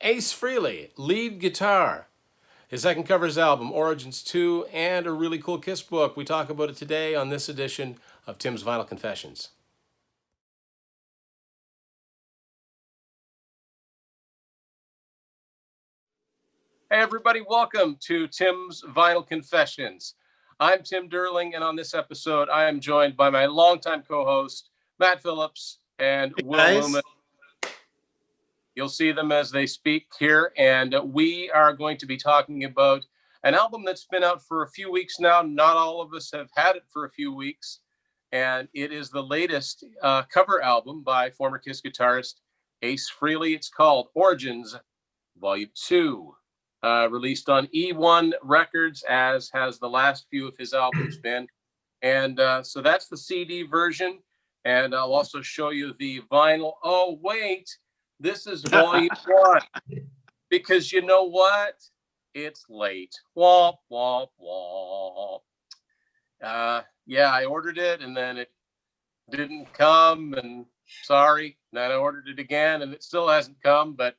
Ace Frehley, lead guitar. His second covers album, Origins 2, and a really cool Kiss book. We talk about it today on this edition of Tim's Vinyl Confessions. Hey everybody, welcome to Tim's Vinyl Confessions. I'm Tim Derling, and on this episode, I am joined by my longtime co-host, Matt Phillips and Will Loomis. You'll see them as they speak here, and we are going to be talking about an album that's been out for a few weeks now. Not all of us have had it for a few weeks, and it is the latest cover album by former Kiss guitarist Ace Frehley. It's called Origins Volume 2, released on E1 Records, as has the last few of his albums been. And so that's the CD version, and I'll also show you the vinyl. Oh, wait. This is volume 1, because you know what? It's late. Womp, womp, womp. Yeah, I ordered it, and then it didn't come, and sorry. And then I ordered it again, and it still hasn't come, but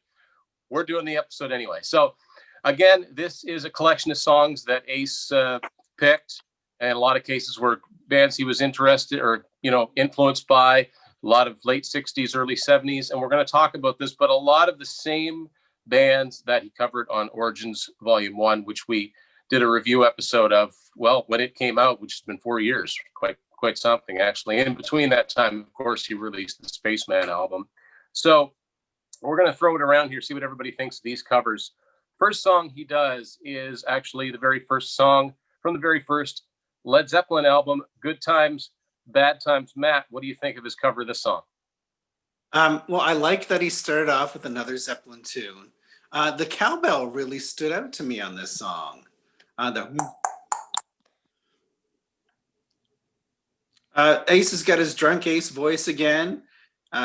we're doing the episode anyway. So, again, this is a collection of songs that Ace picked, and in a lot of cases were bands he was interested or, influenced by. A lot of late 60s, early 70s, and we're going to talk about this, but a lot of the same bands that he covered on Origins Volume 1, which we did a review episode of, well, when it came out, which has been 4 years, quite something, actually. In between that time, of course, he released the Spaceman album. So we're going to throw it around here, see what everybody thinks of these covers. First song he does is actually the very first song from the very first Led Zeppelin album, Good Times, Bad Times. Matt, what do you think of his cover of this song? Well, I like that he started off with another Zeppelin tune. The cowbell really stood out to me on this song. Ace has got his drunk Ace voice again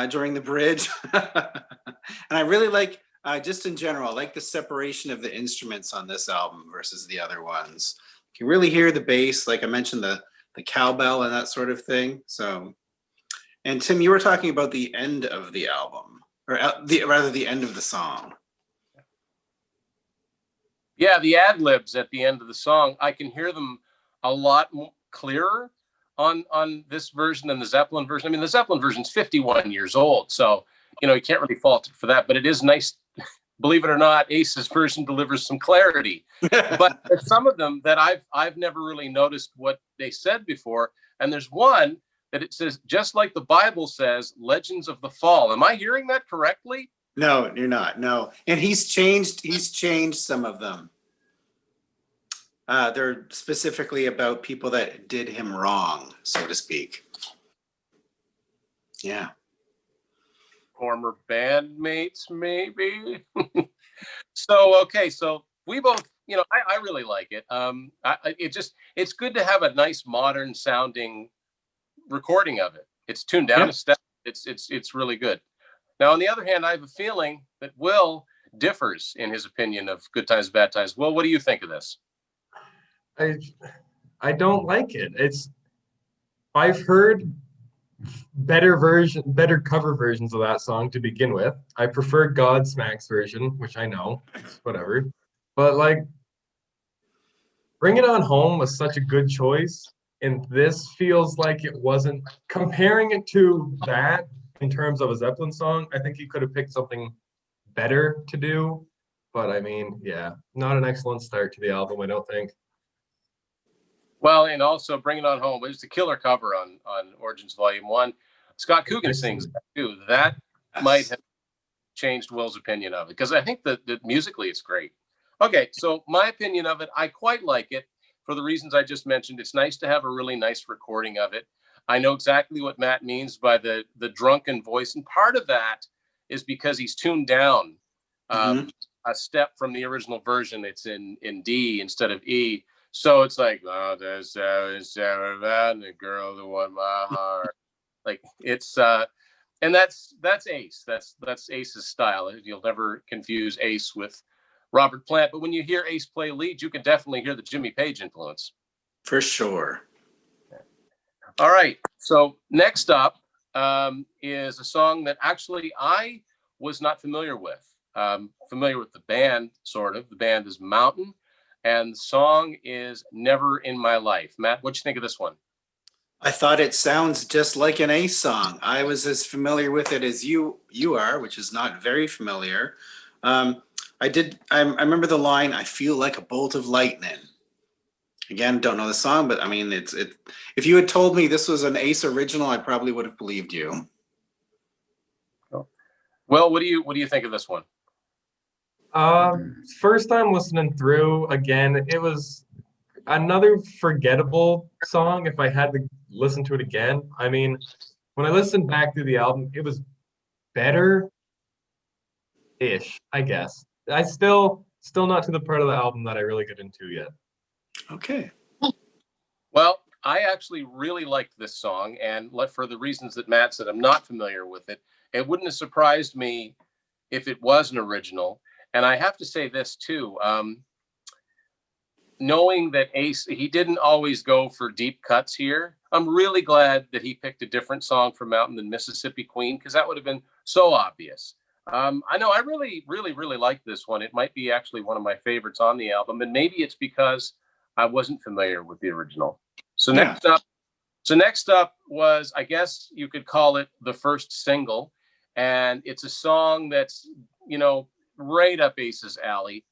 during the bridge. And I really like, just in general, I like the separation of the instruments on this album versus the other ones. You can really hear the bass, like I mentioned, the cowbell and that sort of thing. So, and Tim, you were talking about the end of the album, or rather the end of the song. Yeah, the Adlibs at the end of the song, I can hear them a lot more clearer on this version than the Zeppelin version. I mean, the Zeppelin version's 51 years old, so you can't really fault it for that. But it is nice. Believe it or not, Ace's version delivers some clarity. But there's some of them that I've never really noticed what they said before. And there's one that it says, just like the Bible says, Legends of the Fall. Am I hearing that correctly? No, you're not. No. And he's changed some of them. They're specifically about people that did him wrong, so to speak. Yeah. Former bandmates, maybe. So we both, I really like it. It's good to have a nice modern sounding recording of it. It's tuned down a step. It's really good. Now, on the other hand, I have a feeling that Will differs in his opinion of Good Times, Bad Times. Will, what do you think of this? I don't like it. I've heard better cover versions of that song to begin with. I prefer Godsmack's version, which I know, whatever. But Bring It On Home was such a good choice, and this feels like it wasn't. Comparing it to that in terms of a Zeppelin song, I think he could have picked something better to do. But I mean, yeah, not an excellent start to the album, I don't think. Well, and also Bring It On Home. It was the killer cover on Origins Volume 1. Scott Coogan sings that too. That might have changed Will's opinion of it, because I think that musically it's great. Okay, so my opinion of it, I quite like it for the reasons I just mentioned. It's nice to have a really nice recording of it. I know exactly what Matt means by the drunken voice, and part of that is because he's tuned down a step from the original version. It's in D instead of E. So it's like, oh, there's the girl who won my heart. Like it's and that's Ace. That's Ace's style. You'll never confuse Ace with Robert Plant. But when you hear Ace play lead, you can definitely hear the Jimmy Page influence. For sure. All right. So next up is a song that actually I was not familiar with. familiar with the band, sort of. The band is Mountain, and the song is Never in My Life. Matt, what'd you think of this one? I thought it sounds just like an Ace song. I was as familiar with it as you are, which is not very familiar. I remember the line, "I feel like a bolt of lightning." Again, don't know the song, but I mean, if you had told me this was an Ace original, I probably would have believed you. Well, what do you think of this one? First time listening through, again, it was another forgettable song if I had to listen to it again. I mean, when I listened back through the album, it was better-ish, I guess. I still not to the part of the album that I really get into yet. Okay. Well, I actually really liked this song, and for the reasons that Matt said, I'm not familiar with it. It wouldn't have surprised me if it was an original. And I have to say this too, knowing that Ace, he didn't always go for deep cuts here. I'm really glad that he picked a different song for Mountain than Mississippi Queen, because that would have been so obvious. I know I really, really, really like this one. It might be actually one of my favorites on the album, and maybe it's because I wasn't familiar with the original. So next up was, I guess you could call it the first single, and it's a song that's, right up Ace's alley.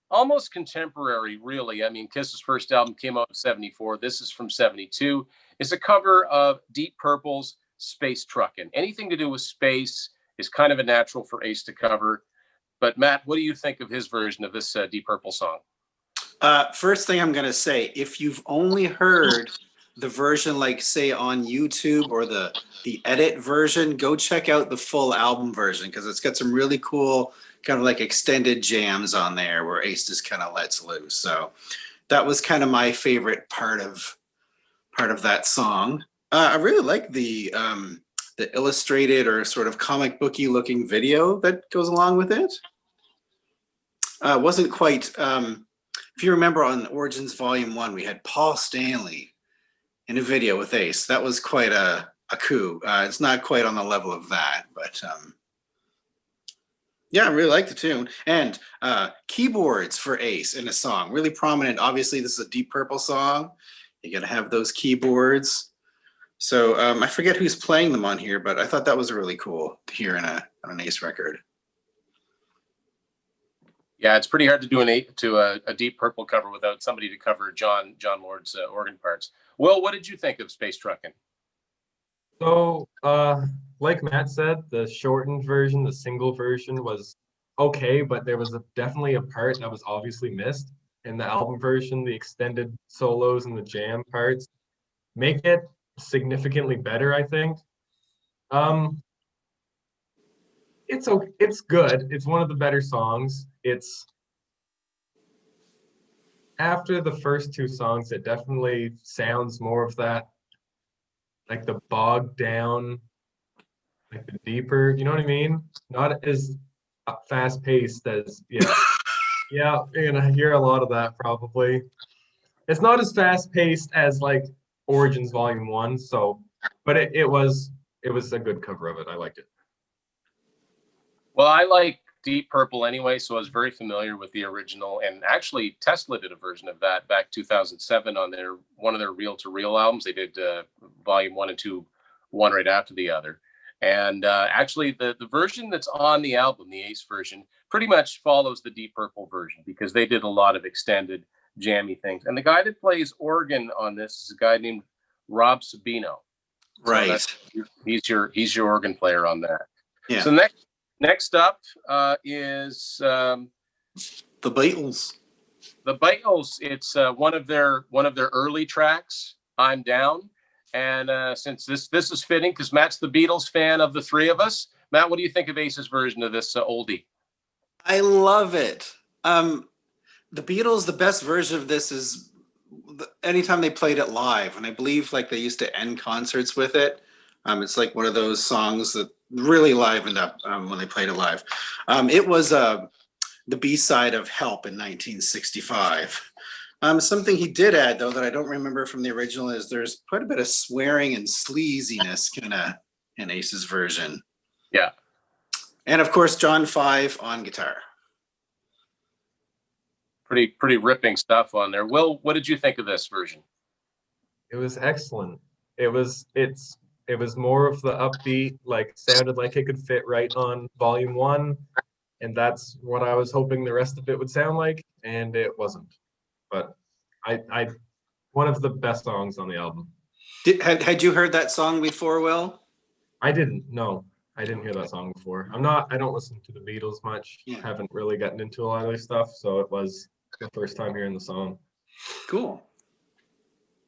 Almost contemporary, really. I mean, Kiss's first album came out in 74. This is from 72. It's a cover of Deep Purple's Space Truckin'. Anything to do with space is kind of a natural for Ace to cover. But Matt, what do you think of his version of this Deep Purple song? First thing I'm going to say, if you've only heard the version, like say on YouTube or the edit version, go check out the full album version, because it's got some really cool kind of like extended jams on there where Ace just kind of lets loose. So that was kind of my favorite part of that song. I really like the illustrated or sort of comic booky looking video that goes along with it. Wasn't quite, if you remember on Origins Volume 1, we had Paul Stanley in a video with Ace. That was quite a coup. It's not quite on the level of that, but yeah, I really like the tune. And keyboards for Ace in a song, really prominent. Obviously, this is a Deep Purple song. You got to have those keyboards. So I forget who's playing them on here, but I thought that was really cool to hear on an Ace record. Yeah, it's pretty hard to do a Deep Purple cover without somebody to cover John Lord's organ parts. Will, what did you think of Space Truckin'? So, like Matt said, the shortened version, the single version was okay, but there was definitely a part that was obviously missed in the album version. The extended solos and the jam parts make it significantly better, I think. It's good. It's one of the better songs. It's after the first two songs, it definitely sounds more of that, like the bogged down, like the deeper, you know what I mean? Not as fast paced as, yeah. Yeah, you're gonna hear a lot of that probably. It's not as fast paced as like Origins Volume 1, so but it was a good cover of it. I liked it. Well, I like Deep Purple anyway, so I was very familiar with the original. And actually, Tesla did a version of that back 2007 on one of their reel-to-reel albums. They did Volume 1 and 2, one right after the other. And actually, the version that's on the album, the Ace version, pretty much follows the Deep Purple version, because they did a lot of extended jammy things. And the guy that plays organ on this is a guy named Rob Sabino. Right. So he's your organ player on that. Yeah. So next up is the Beatles. The Beatles. It's one of their early tracks, "I'm Down." And since this is fitting, because Matt's the Beatles fan of the three of us, Matt, what do you think of Ace's version of this oldie? I love it. The Beatles, the best version of this is anytime they played it live, and I believe like they used to end concerts with it. It's like one of those songs that really livened up when they played it live. It was the B-side of Help in 1965. Something he did add, though, that I don't remember from the original is there's quite a bit of swearing and sleaziness kind of in Ace's version. Yeah. And of course, John 5 on guitar. Pretty ripping stuff on there. Will, what did you think of this version? It was excellent. It was more of the upbeat, like sounded like it could fit right on volume 1, and that's what I was hoping the rest of it would sound like, and it wasn't. But I one of the best songs on the album. Had you heard that song before, Will? I didn't. No, I didn't hear that song before. I don't listen to the Beatles much. Yeah. Haven't really gotten into a lot of their stuff, so it was the first time hearing the song. Cool.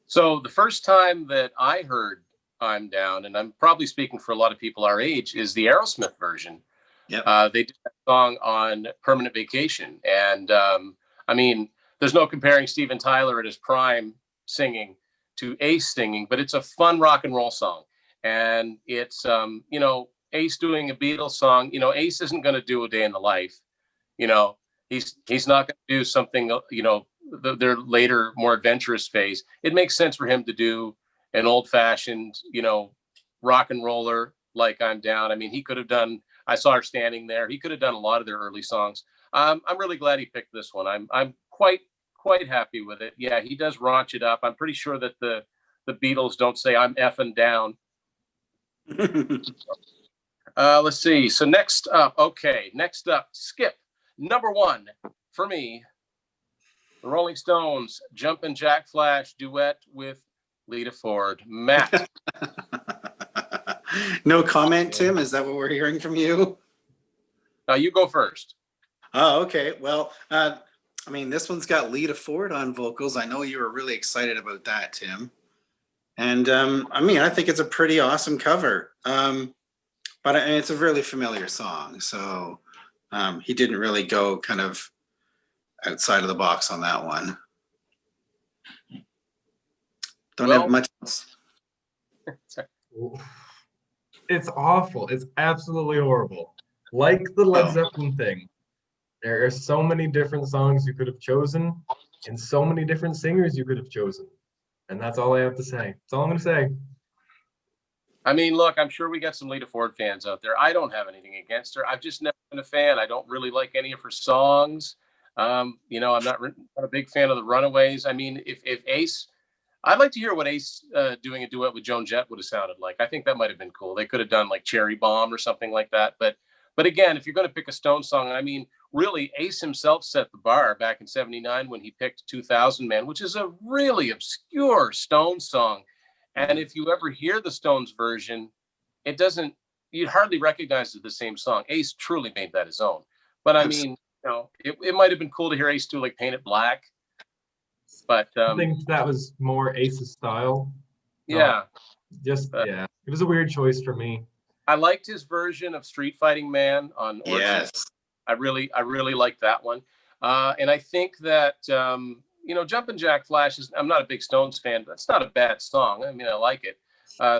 So the first time that I heard I'm Down, and I'm probably speaking for a lot of people our age, is the Aerosmith version. Yep. They did that song on Permanent Vacation. And I mean, there's no comparing Steven Tyler at his prime singing to Ace singing, but it's a fun rock and roll song. And it's, Ace doing a Beatles song. Ace isn't going to do A Day in the Life. He's not going to do something, their later, more adventurous phase. It makes sense for him to do an old-fashioned, rock and roller like I'm Down. I mean, he could have done I Saw Her Standing There. He could have done a lot of their early songs. I'm really glad he picked this one. I'm quite happy with it. Yeah, he does raunch it up. I'm pretty sure that the Beatles don't say I'm effing down. Let's see. So next up, Skip. Number 1 for me, the Rolling Stones, Jumpin' Jack Flash duet with Lita Ford. Matt. No comment, Tim? Is that what we're hearing from you? You go first. Oh, okay. Well, this one's got Lita Ford on vocals. I know you were really excited about that, Tim. And I think it's a pretty awesome cover. But it's a really familiar song. So he didn't really go kind of outside of the box on that one. Don't have much else. It's awful. It's absolutely horrible. Like the Led Zeppelin thing. There are so many different songs you could have chosen and so many different singers you could have chosen. And that's all I have to say. That's all I'm going to say. I mean, look, I'm sure we got some Lita Ford fans out there. I don't have anything against her. I've just never been a fan. I don't really like any of her songs. I'm not a big fan of the Runaways. I mean, if Ace, I'd like to hear what Ace doing a duet with Joan Jett would have sounded like. I think that might have been cool. They could have done like Cherry Bomb or something like that. But again, if you're going to pick a Stone song, I mean, really, Ace himself set the bar back in '79 when he picked 2000 Man, which is a really obscure Stone song. And if you ever hear the Stones version, you'd hardly recognize it the same song. Ace truly made that his own. But I mean, it might have been cool to hear Ace do like Paint It Black. But I think that was more Ace's style. Yeah. It was a weird choice for me. I liked his version of Street Fighting Man on Origins. Yes. I really liked that one. And I think that Jumpin' Jack Flash I'm not a big Stones fan, but it's not a bad song. I mean, I like it.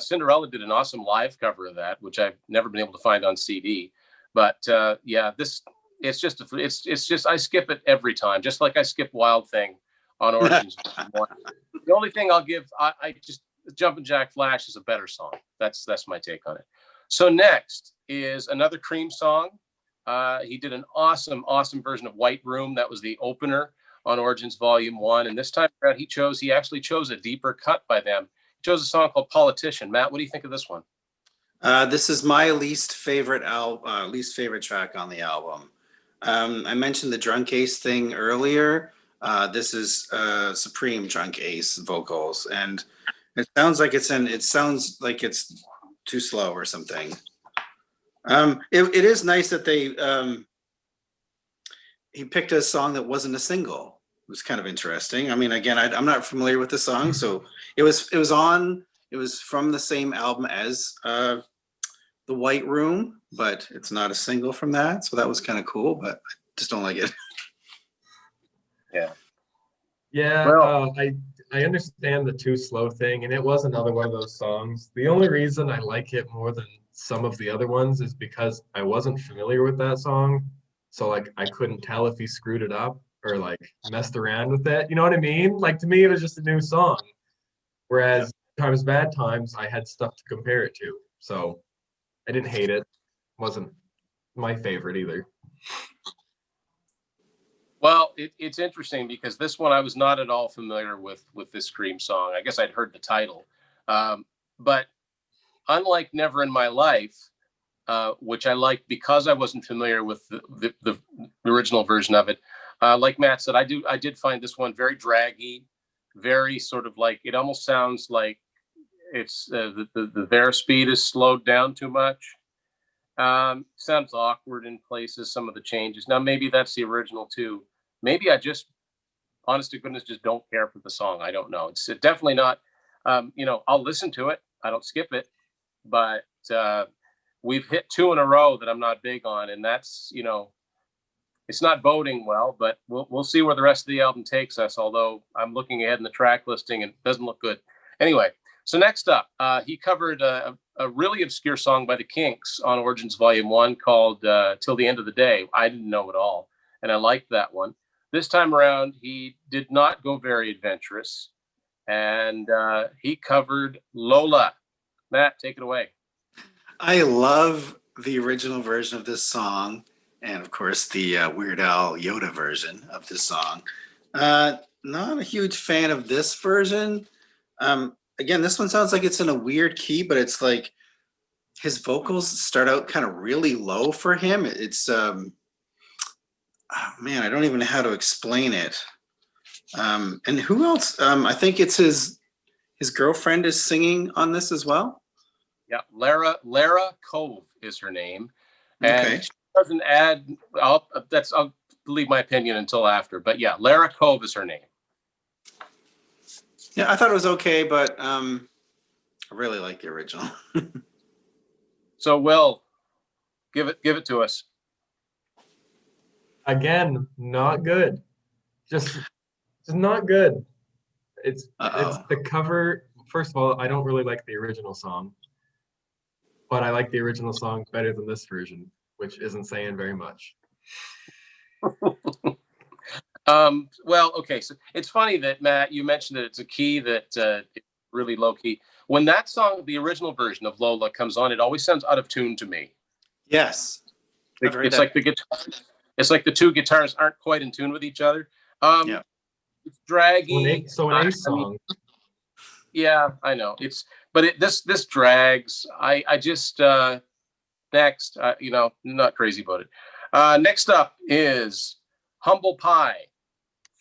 Cinderella did an awesome live cover of that, which I've never been able to find on CD. But it's just I skip it every time, just like I skip Wild Thing on Origins. The only thing I'll give, I just Jumpin' Jack Flash is a better song. That's my take on it. So next is another Cream song. He did an awesome version of White Room. That was the opener on Origins Volume 1. And this time around, he actually chose a deeper cut by them. He chose a song called Politician. Matt, what do you think of this one? This is my least favorite track on the album. I mentioned the Drunk Ace thing earlier. This is Supreme Drunk Ace vocals. And it sounds like it's too slow or something. It is nice that he picked a song that wasn't a single. It was kind of interesting. I mean, again, I'm not familiar with the song, so it was from the same album as The White Room, but it's not a single from that. So that was kind of cool, but I just don't like it. Yeah. Yeah, well, I understand the too slow thing, and it was another one of those songs. The only reason I like it more than some of the other ones is because I wasn't familiar with that song. So like I couldn't tell if he screwed it up or like messed around with it. You know what I mean? Like to me, it was just a new song. Whereas Times Bad Times, I had stuff to compare it to. So I didn't hate it. Wasn't my favorite either. Well, it's interesting because this one I was not at all familiar with this Scream song. I guess I'd heard the title, but unlike Never in My Life, which I liked because I wasn't familiar with the original version of it. Like Matt said, I did find this one very draggy, very sort of like, it almost sounds like it's their speed is slowed down too much. Sounds awkward in places, some of the changes. Now, maybe that's the original too. Maybe I just, honest to goodness, just don't care for the song. I don't know. It's definitely not, I'll listen to it. I don't skip it, but we've hit 2 in a row that I'm not big on. And that's, it's not boding well, but we'll see where the rest of the album takes us. Although I'm looking ahead in the track listing and it doesn't look good. Anyway, so next up, he covered a really obscure song by the Kinks on Origins Volume 1 called Till the End of the Day. I didn't know it all, and I liked that one. This time around, he did not go very adventurous, and he covered Lola. Matt, take it away. I love the original version of this song, and of course the Weird Al Yoda version of this song. Not a huge fan of this version. Again, this one sounds like it's in a weird key, but it's like his vocals start out kind of really low for him. It's man, I don't even know how to explain it. And who else? I think it's his girlfriend is singing on this as well. Yeah, Lara Cove is her name, and Okay. she doesn't add. I'll leave my opinion until after. But yeah, Lara Cove is her name. Yeah, I thought it was okay, but I really like the original. So, Will, give it to us. Again, not good. Just not good. It's the cover. First of all, I don't really like the original song, but I like the original song better than this version, which isn't saying very much. Well, okay. So it's funny that, Matt, you mentioned that it's a key that it's really low key. When that song, the original version of Lola, comes on, it always sounds out of tune to me. Yes. It's like the guitar. It's like the 2 guitars aren't quite in tune with each other. Yeah. It's draggy. So an Ace song. Yeah, I know. This drags. I just next. Not crazy about it. Next up is Humble Pie.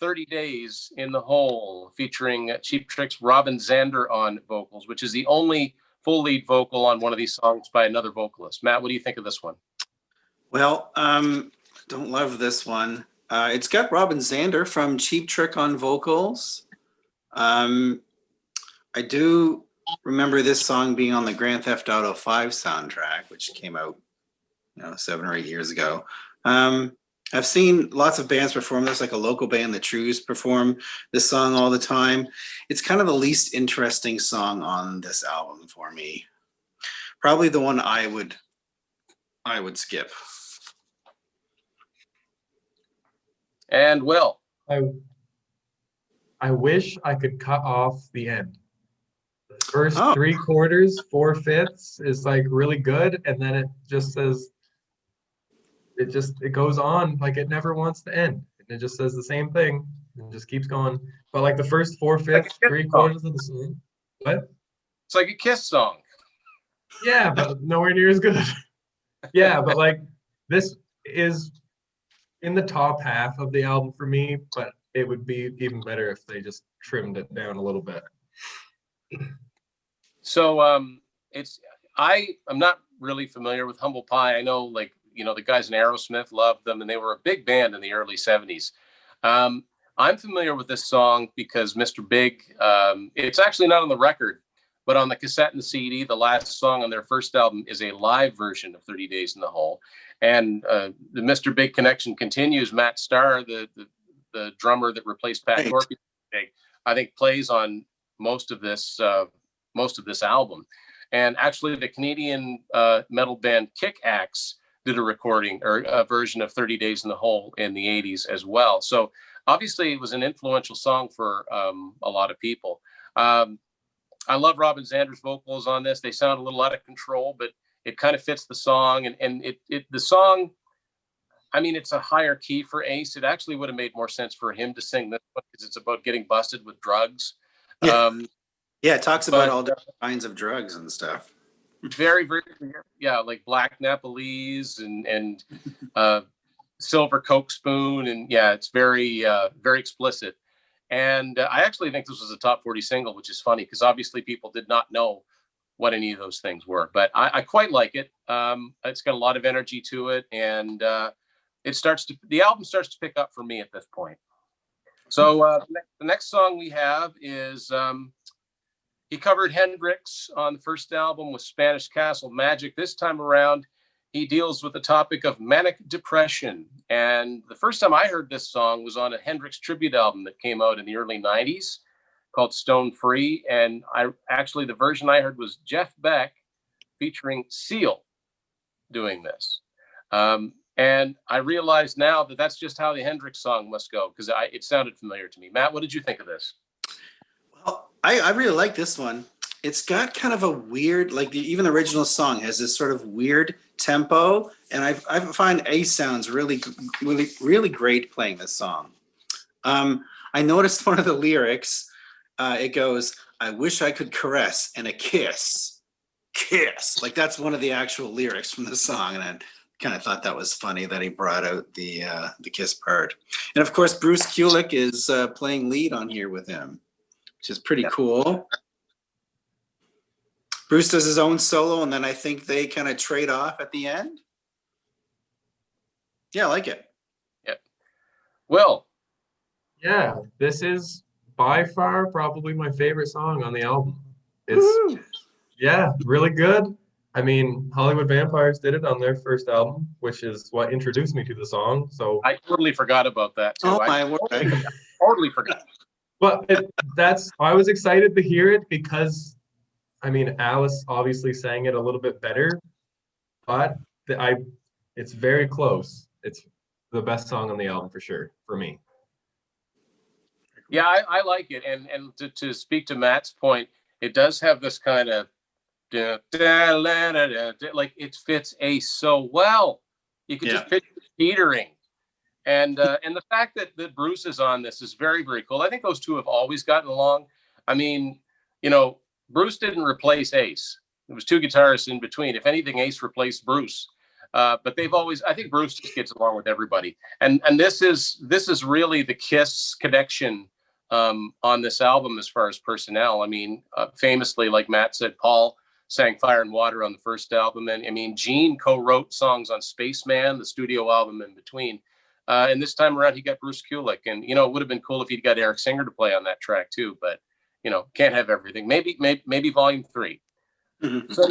30 Days in the Hole, featuring Cheap Trick's Robin Zander on vocals, which is the only full lead vocal on one of these songs by another vocalist. Matt, what do you think of this one? Well, don't love this one. It's got Robin Zander from Cheap Trick on vocals. I do remember this song being on the Grand Theft Auto 5 soundtrack, which came out 7 or 8 years ago. I've seen lots of bands perform this, like a local band, The Trues, perform this song all the time. It's kind of the least interesting song on this album for me. Probably the one I would skip. And Will. I wish I could cut off the end. The first 3/4, 4/5 is like really good, and then it just says, it goes on like it never wants to end. And it just says the same thing and just keeps going. But like the first 4/5, 3/4 of the song. What? It's like a Kiss song. Yeah, but nowhere near as good. Yeah, but like this is in the top half of the album for me, but it would be even better if they just trimmed it down a little bit. So I'm not really familiar with Humble Pie. I know, like, the guys in Aerosmith loved them, and they were a big band in the early 70s. I'm familiar with this song because Mr. Big, it's actually not on the record, but on the cassette and the CD, the last song on their first album is a live version of 30 Days in the Hole. And the Mr. Big connection continues. Matt Starr, the drummer that replaced Pat Corky, I think plays on most of this album. And actually, the Canadian metal band Kick Axe did a recording or a version of 30 Days in the Hole in the 80s as well. So obviously it was an influential song for a lot of people. I love Robin Zander's vocals on this. They sound a little out of control, but it kind of fits the song, and the song, I mean, it's a higher key for Ace. It actually would have made more sense for him to sing this one because it's about getting busted with drugs. Yeah. Yeah, it talks about but, all different kinds of drugs and stuff. Very, very, yeah, like black Nepalese and silver Coke spoon, and yeah, it's very, very explicit. And I actually think this was a top 40 single, which is funny because obviously people did not know what any of those things were. But I quite like it. It's got a lot of energy to it, and the album starts to pick up for me at this point. So the next song we have is he covered Hendrix on the first album with Spanish Castle Magic. This time around, he deals with the topic of manic depression. And the first time I heard this song was on a Hendrix tribute album that came out in the early 90s called Stone Free. And the version I heard was Jeff Beck featuring Seal doing this. And I realize now that that's just how the Hendrix song must go because it sounded familiar to me. Matt, what did you think of this? Well, I really like this one. It's got kind of a weird, like even the original song has this sort of weird tempo, and I find Ace sounds really, really, really great playing this song. I noticed one of the lyrics. It goes, "I wish I could caress and a kiss, kiss." Like that's one of the actual lyrics from the song, and I kind of thought that was funny that he brought out the kiss part. And of course, Bruce Kulick is playing lead on here with him, which is pretty cool. Bruce does his own solo, and then I think they kind of trade off at the end. Yeah, I like it. Yeah. Will. Yeah, this is by far probably my favorite song on the album. It's Woo! Yeah, really good. I mean, Hollywood Vampires did it on their first album, which is what introduced me to the song. So I totally forgot about that too. Oh my word! Totally forgot. But I was excited to hear it because, I mean, Alice obviously sang it a little bit better, but it's very close. It's the best song on the album for sure, for me. Yeah, I like it. And to speak to Matt's point, it does have this kind of like it fits Ace so well. You could just picture it teetering. And the fact that Bruce is on this is very, very cool. I think those two have always gotten along. I mean, Bruce didn't replace Ace. There was two guitarists in between. If anything, Ace replaced Bruce. But I think Bruce just gets along with everybody. And this is really the Kiss connection on this album as far as personnel. I mean, famously, like Matt said, Paul sang Fire and Water on the first album. And I mean, Gene co-wrote songs on Spaceman, the studio album in between. And this time around, he got Bruce Kulick. And, it would have been cool if he'd got Eric Singer to play on that track too. But, can't have everything. Maybe volume 3. Mm-hmm. So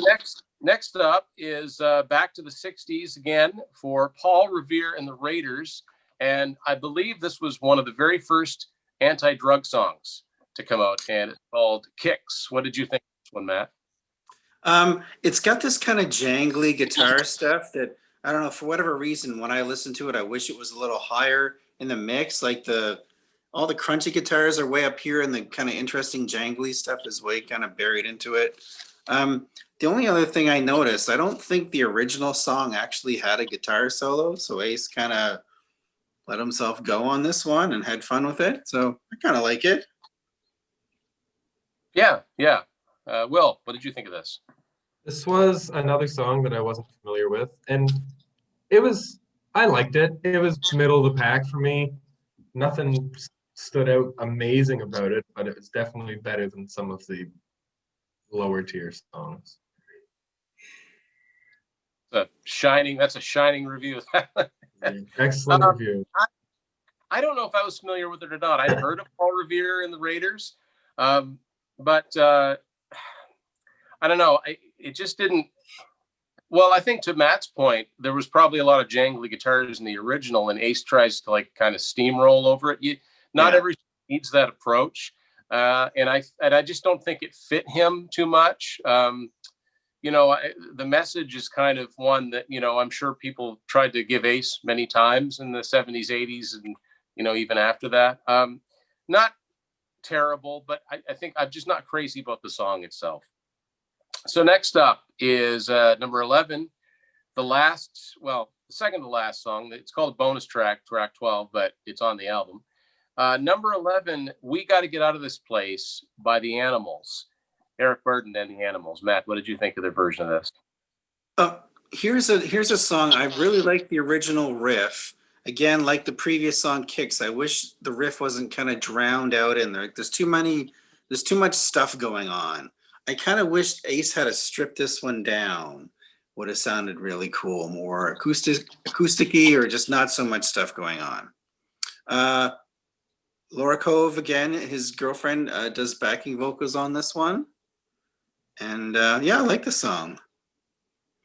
next up is back to the 60s again for Paul Revere and the Raiders. And I believe this was one of the very first anti-drug songs to come out. And it's called Kicks. What did you think of this one, Matt? It's got this kind of jangly guitar stuff that, I don't know, for whatever reason, when I listen to it, I wish it was a little higher in the mix. Like all the crunchy guitars are way up here, and the kind of interesting jangly stuff is way kind of buried into it. The only other thing I noticed, I don't think the original song actually had a guitar solo, so Ace kind of let himself go on this one and had fun with it. So I kind of like it. Yeah. Will, what did you think of this? This was another song that I wasn't familiar with, and I liked it. It was middle of the pack for me. Nothing stood out amazing about it, but it was definitely better than some of the lower tier songs. That's a shining review. Excellent review. I don't know if I was familiar with it or not. I'd heard of Paul Revere and the Raiders, but I don't know. It just didn't. Well, I think to Matt's point, there was probably a lot of jangly guitars in the original, and Ace tries to like kind of steamroll over it. Not every needs that approach, and I just don't think it fit him too much. The message is kind of one that I'm sure people tried to give Ace many times in the 70s, 80s, and even after that. Not terrible, but I think I'm just not crazy about the song itself. So next up is number 11, the second to last song. It's called bonus track 12, but it's on the album. Number 11, We Got to Get Out of This Place by the Animals. Eric Burden and the Animals. Matt, what did you think of their version of this? Here's a song. I really like the original riff. Again, like the previous song Kicks, I wish the riff wasn't kind of drowned out in there. There's too much stuff going on. I kind of wish Ace had to strip this one down. Would have sounded really cool, more acousticy, or just not so much stuff going on. Laura Cove, again, his girlfriend, does backing vocals on this one. And yeah, I like the song.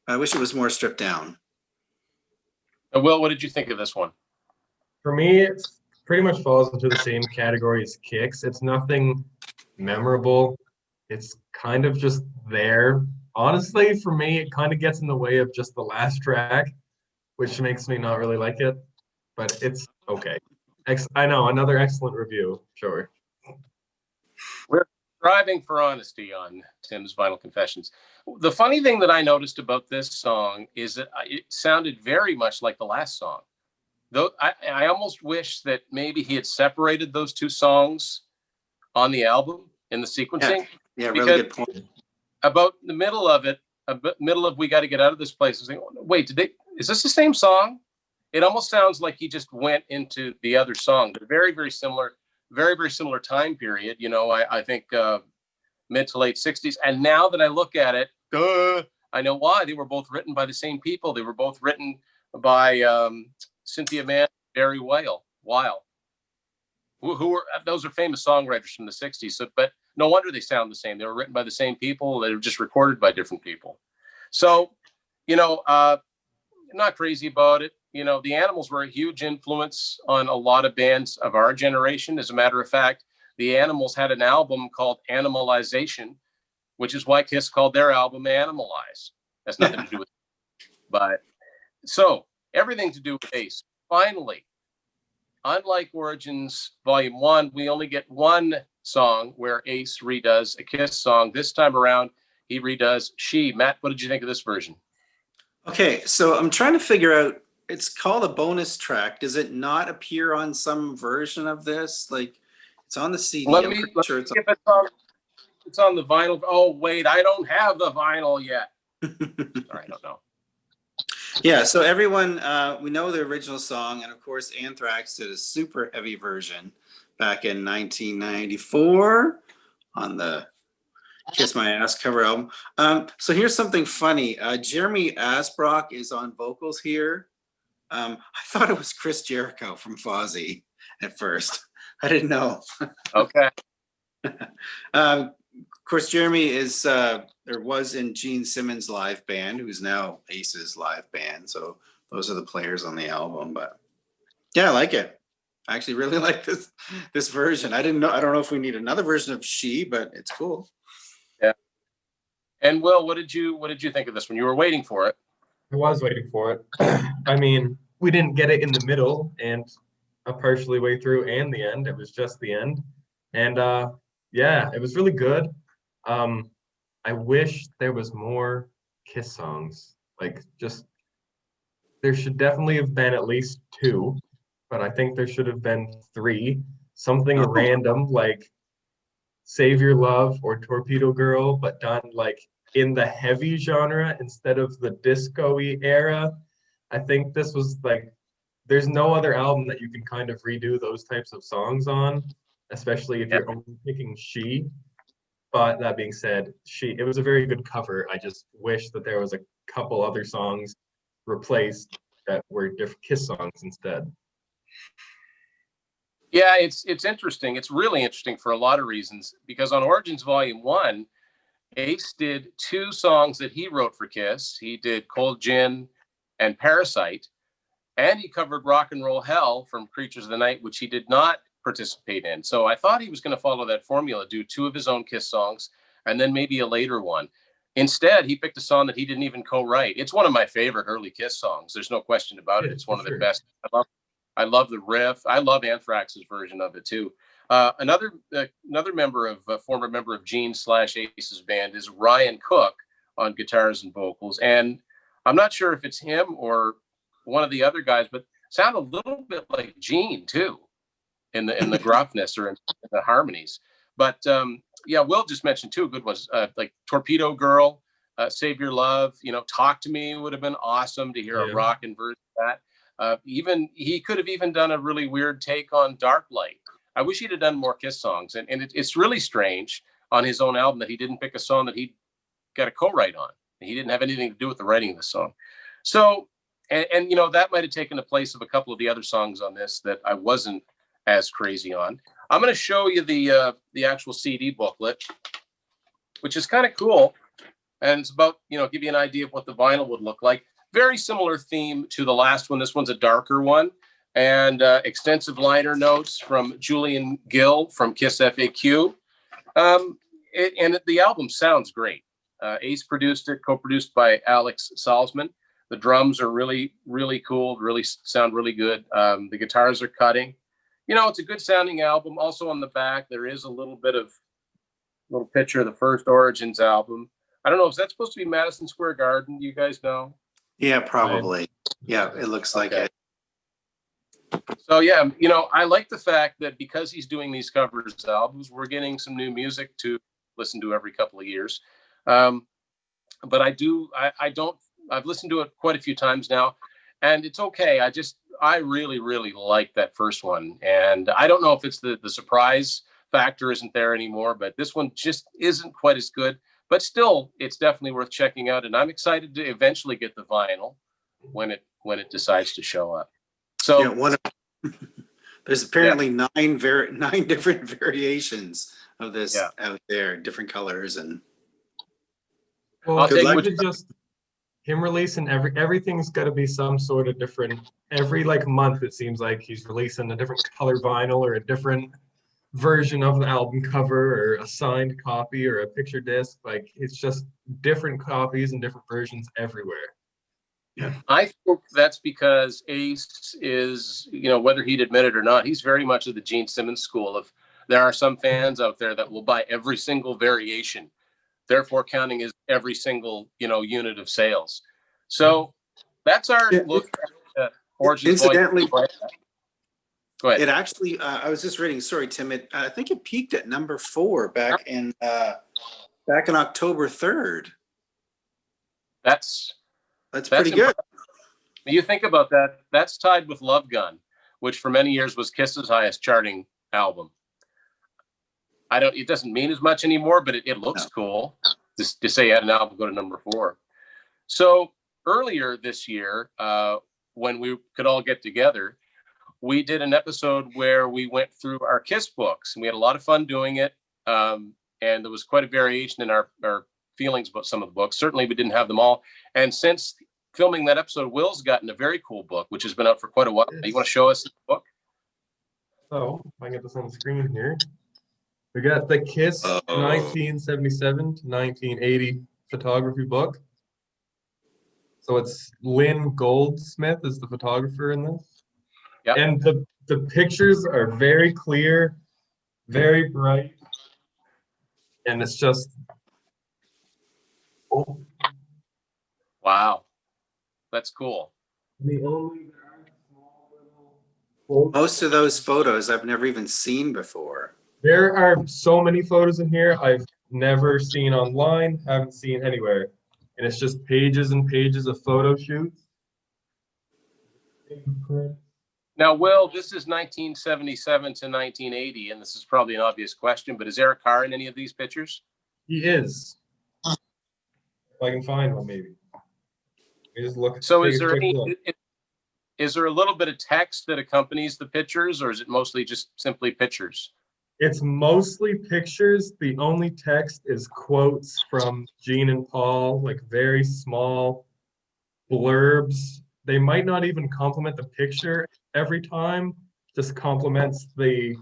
I wish it was more stripped down. Will, what did you think of this one? For me, it pretty much falls into the same category as Kicks. It's nothing memorable. It's kind of just there. Honestly, for me, it kind of gets in the way of just the last track, which makes me not really like it. But it's okay. I know, another excellent review. Sure. We're striving for honesty on Tim's Vinyl Confessions. The funny thing that I noticed about this song is that it sounded very much like the last song. Though I almost wish that maybe he had separated those two songs on the album in the sequencing. Yeah, really good point. About the middle of it, middle of We Got to Get Out of This Place, I was thinking, wait, is this the same song? It almost sounds like he just went into the other song. They're very, very similar, very, very similar time period. You know, I think mid to late 60s. And now that I look at it, I know why. They were both written by the same people. They were both written by Cynthia Mann, Barry Weil, who were, those are famous songwriters from the 60s. So, but no wonder they sound the same. They were written by the same people. They were just recorded by different people. So, you know, I'm not crazy about it. You know, the Animals were a huge influence on a lot of bands of our generation. As a matter of fact, the Animals had an album called Animalization, which is why Kiss called their album Animalize. That's nothing to do with it. But so everything to do with Ace. Finally, unlike Origins Volume 1, we only get one song where Ace redoes a Kiss song. This time around, he redoes She. Matt, what did you think of this version? Okay, so I'm trying to figure out, it's called a bonus track. Does it not appear on some version of this? Like, it's on the CD. Let me see if it's on the vinyl. Oh, wait, I don't have the vinyl yet. Sorry, I don't know. Yeah, so everyone, we know the original song, and of course, Anthrax did a super heavy version back in 1994 on the Kiss My Ass cover album. So here's something funny. Jeremy Asbrock is on vocals here. I thought it was Chris Jericho from Fozzy at first. I didn't know. Okay. Of course, Jeremy is was in Gene Simmons' live band, who's now Ace's live band. So those are the players on the album. But yeah, I like it. I actually really like this version. I don't know if we need another version of She, but it's cool. Yeah. And Will, what did you think of this one? You were waiting for it. I was waiting for it. I mean, we didn't get it in the middle and a partially way through and the end. It was just the end. And yeah, it was really good. I wish there was more Kiss songs. Like, just, there should definitely have been at least 2, but I think there should have been 3. Something random like Save Your Love or Torpedo Girl, but done like in the heavy genre instead of the disco-y era. I think this was like, there's no other album that you can kind of redo those types of songs on, especially if you're only picking She. But that being said, it was a very good cover. I just wish that there was a couple other songs replaced that were different Kiss songs instead. Yeah, it's interesting. It's really interesting for a lot of reasons, because on Origins Volume 1, Ace did 2 songs that he wrote for Kiss. He did Cold Gin and Parasite, and he covered Rock and Roll Hell from Creatures of the Night, which he did not participate in. So I thought he was going to follow that formula, do 2 of his own Kiss songs, and then maybe a later one. Instead, he picked a song that he didn't even co-write. It's one of my favorite early Kiss songs. There's no question about it. It's one of the best. I love the riff. I love Anthrax's version of it too. Another former member of Gene / Ace's band is Ryan Cook, on guitars and vocals. And I'm not sure if it's him or one of the other guys, but sound a little bit like Gene too, in the gruffness or in the harmonies. But yeah, Will just mentioned two good ones, like Torpedo Girl, Save Your Love, Talk to Me would have been awesome to hear a rockin' version of that. Even he could have even done a really weird take on Dark Light. I wish he'd have done more Kiss songs. And it's really strange on his own album that he didn't pick a song that he got a co-write on. He didn't have anything to do with the writing of the song. So, and that might have taken the place of a couple of the other songs on this that I wasn't as crazy on. I'm going to show you the actual CD booklet, which is kind of cool. And it's about, give you an idea of what the vinyl would look like. Very similar theme to the last one. This one's a darker one. And extensive liner notes from Julian Gill from Kiss FAQ. And the album sounds great. Ace produced it, co-produced by Alex Salzman. The drums are really, really cool, really sound really good. The guitars are cutting. It's a good sounding album. Also on the back, there is a little picture of the first Origins album. I don't know, is that supposed to be Madison Square Garden? Do you guys know? Yeah, probably. Yeah, it looks like it. So yeah, I like the fact that because he's doing these covers albums, we're getting some new music to listen to every couple of years. But I've listened to it quite a few times now, and it's okay. I really, really like that first one. And I don't know if it's the surprise factor isn't there anymore, but this one just isn't quite as good, but still it's definitely worth checking out. And I'm excited to eventually get the vinyl when it decides to show up. So there's apparently nine different variations of this out there, different colors. And well, just him releasing everything's got to be some sort of different. Every month it seems like he's releasing a different color vinyl or a different version of the album cover or a signed copy or a picture disc. It's just different copies and different versions everywhere. Yeah, I think that's because Ace is, whether he'd admit it or not, he's very much of the Gene Simmons school of there are some fans out there that will buy every single variation, therefore counting as every single, unit of sales. So that's our look at Origins. Incidentally, Go ahead. It actually, I was just reading, sorry, Tim, I think it peaked at number 4 back in October 3rd. That's pretty good. You think about that, that's tied with Love Gun, which for many years was Kiss's highest charting album. It doesn't mean as much anymore, but it looks cool to say you had an album go to number 4. So earlier this year, when we could all get together, we did an episode where we went through our Kiss books, and we had a lot of fun doing it. And there was quite a variation in our feelings about some of the books. Certainly we didn't have them all. And since filming that episode, Will's gotten a very cool book, which has been out for quite a while. You want to show us the book? So if I get this on the screen here, we got the Kiss 1977 to 1980 photography book. So it's Lynn Goldsmith is the photographer in this. Yep. And the pictures are very clear, very bright. And it's just, wow, that's cool. Most of those photos I've never even seen before. There are so many photos in here I've never seen online, haven't seen anywhere. And it's just pages and pages of photo shoots. Now, Will, this is 1977 to 1980, and this is probably an obvious question, but is Eric Carr in any of these pictures? He is. If I can find one, maybe. Just look. So is there a little bit of text that accompanies the pictures, or is it mostly just simply pictures? It's mostly pictures. The only text is quotes from Gene and Paul, very small blurbs. They might not even compliment the picture every time, just compliments the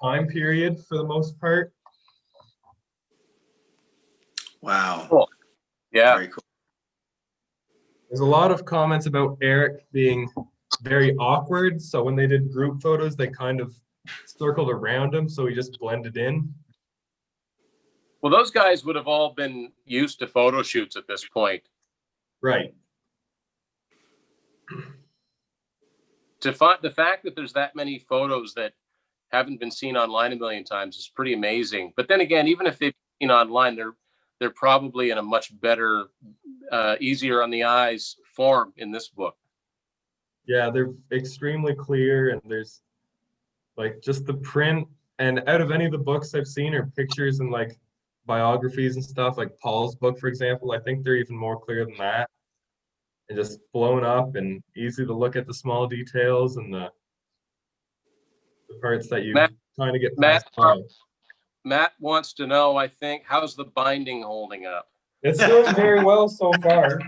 time period for the most part. Wow. Cool. Yeah. Very cool. There's a lot of comments about Eric being very awkward. So when they did group photos, they kind of circled around him, so he just blended in. Well, those guys would have all been used to photo shoots at this point. Right. To find the fact that there's that many photos that haven't been seen online a million times is pretty amazing. But then again, even if they've been online, they're probably in a much better, easier on the eyes form in this book. Yeah, they're extremely clear, and there's like just the print. And out of any of the books I've seen or pictures and like biographies and stuff, like Paul's book, for example, I think they're even more clear than that. And just blown up and easy to look at the small details and the parts that you kind of get past by. Matt wants to know, I think, how's the binding holding up? It's doing very well so far.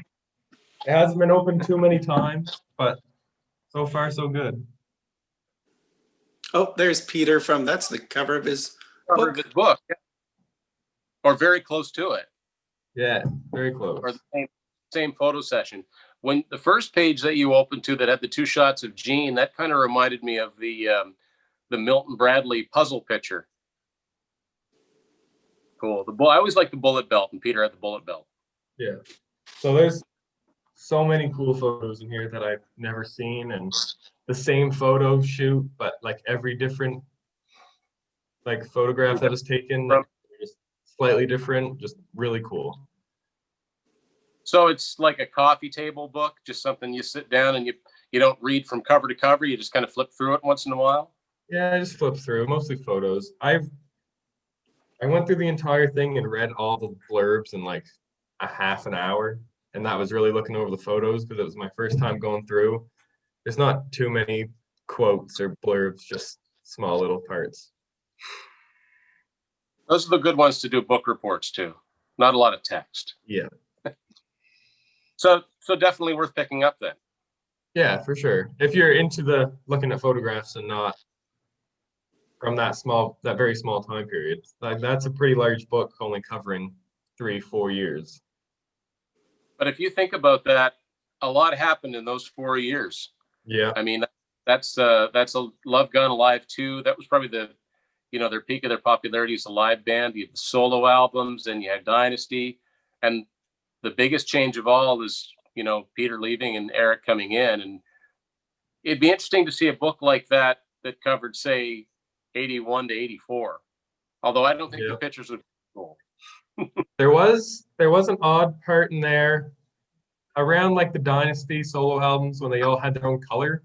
It hasn't been opened too many times, but so far so good. Oh, there's Peter that's the cover of his book. Yeah. Or very close to it. Yeah, very close. Or the same photo session. When the first page that you opened to that had the 2 shots of Jean, that kind of reminded me of the Milton Bradley puzzle picture. Cool. I always like the bullet belt, and Peter had the bullet belt. Yeah. So there's so many cool photos in here that I've never seen, and the same photo shoot, but like every different like photograph that was taken, like, just slightly different, just really cool. So it's like a coffee table book, just something you sit down and you don't read from cover to cover. You just kind of flip through it once in a while. Yeah, I just flip through, mostly photos. I went through the entire thing and read all the blurbs in like a half an hour, and that was really looking over the photos because it was my first time going through. There's not too many quotes or blurbs, just small little parts. Those are the good ones to do book reports too. Not a lot of text. Yeah. So definitely worth picking up then. Yeah, for sure. If you're into the looking at photographs and not from that very small time period, like that's a pretty large book, only covering 3-4 years. But if you think about that, a lot happened in those 4 years. Yeah. I mean, that's a Love Gun Alive 2. That was probably their peak of their popularity as a live band. You had the solo albums, and you had Dynasty, and the biggest change of all is, Peter leaving and Eric coming in. And it'd be interesting to see a book like that covered, say, 81 to 84. Although I don't think the pictures would be cool. There was an odd part in there around like the Dynasty solo albums when they all had their own color.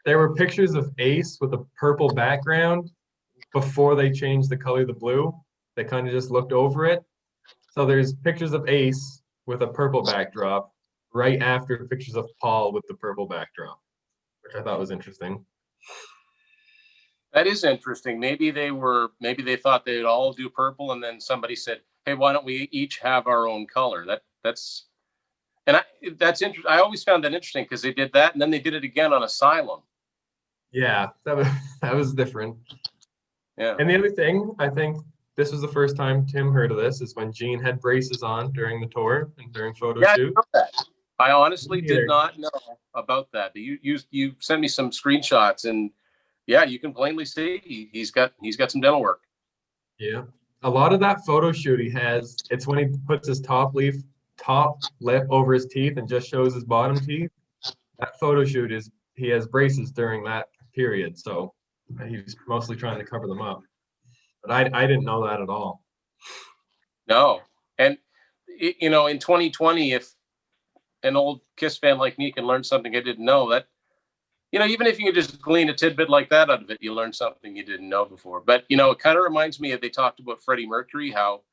There were pictures of Ace with a purple background before they changed the color to blue. They kind of just looked over it. So there's pictures of Ace with a purple backdrop right after pictures of Paul with the purple backdrop, which I thought was interesting. That is interesting. Maybe they thought they'd all do purple, and then somebody said, "Hey, why don't we each have our own color?" That's interesting. I always found that interesting because they did that, and then they did it again on Asylum. Yeah, that was different. Yeah. And the other thing, I think this was the first time Tim heard of this, is when Jean had braces on during the tour and during photo shoot. I honestly did not know about that. You sent me some screenshots, and yeah, you can plainly see he's got some dental work. Yeah. A lot of that photo shoot it's when he puts his top lip over his teeth and just shows his bottom teeth. That photo shoot he has braces during that period, so he's mostly trying to cover them up. But I didn't know that at all. No. And in 2020, if an old Kiss fan like me can learn something I didn't know, that even if you could just glean a tidbit like that out of it, you learn something you didn't know before. But it kind of reminds me of, they talked about Freddie Mercury, how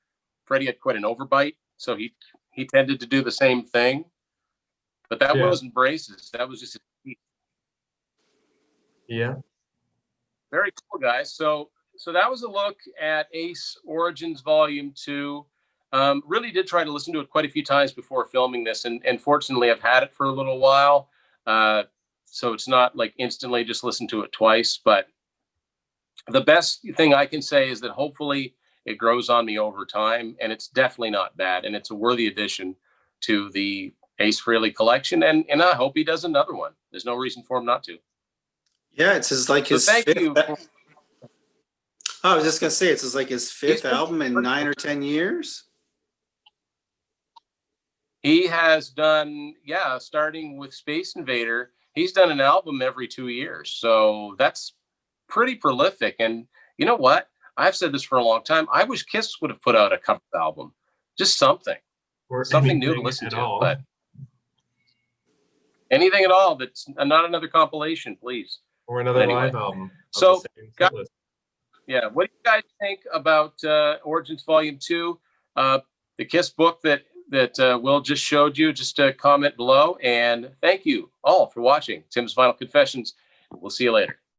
Freddie had quite an overbite, so he tended to do the same thing. But that wasn't braces. That was just his teeth. Yeah. Very cool, guys. So that was a look at Ace Origins Volume 2. Really did try to listen to it quite a few times before filming this, and fortunately I've had it for a little while. So it's not like instantly just listen to it twice, but the best thing I can say is that hopefully it grows on me over time, and it's definitely not bad, and it's a worthy addition to the Ace Frehley collection, and I hope he does another one. There's no reason for him not to. Yeah, it's his Thank you. Oh, I was just gonna say, it's like his He's fifth been- album in 9 or 10 years. He has done, yeah, starting with Space Invader, he's done an album every 2 years. So that's pretty prolific. And you know what? I've said this for a long time. I wish Kiss would have put out a cover album, just something new to anything listen at to. all. But anything at all that's not another compilation, please. Or another Anyway. live album. Of So, the same guys- setlist. Yeah, what do you guys think about Origins Volume 2? The Kiss book that Will just showed you. Just comment below. And thank you all for watching Tim's Vinyl Confessions. We'll see you later.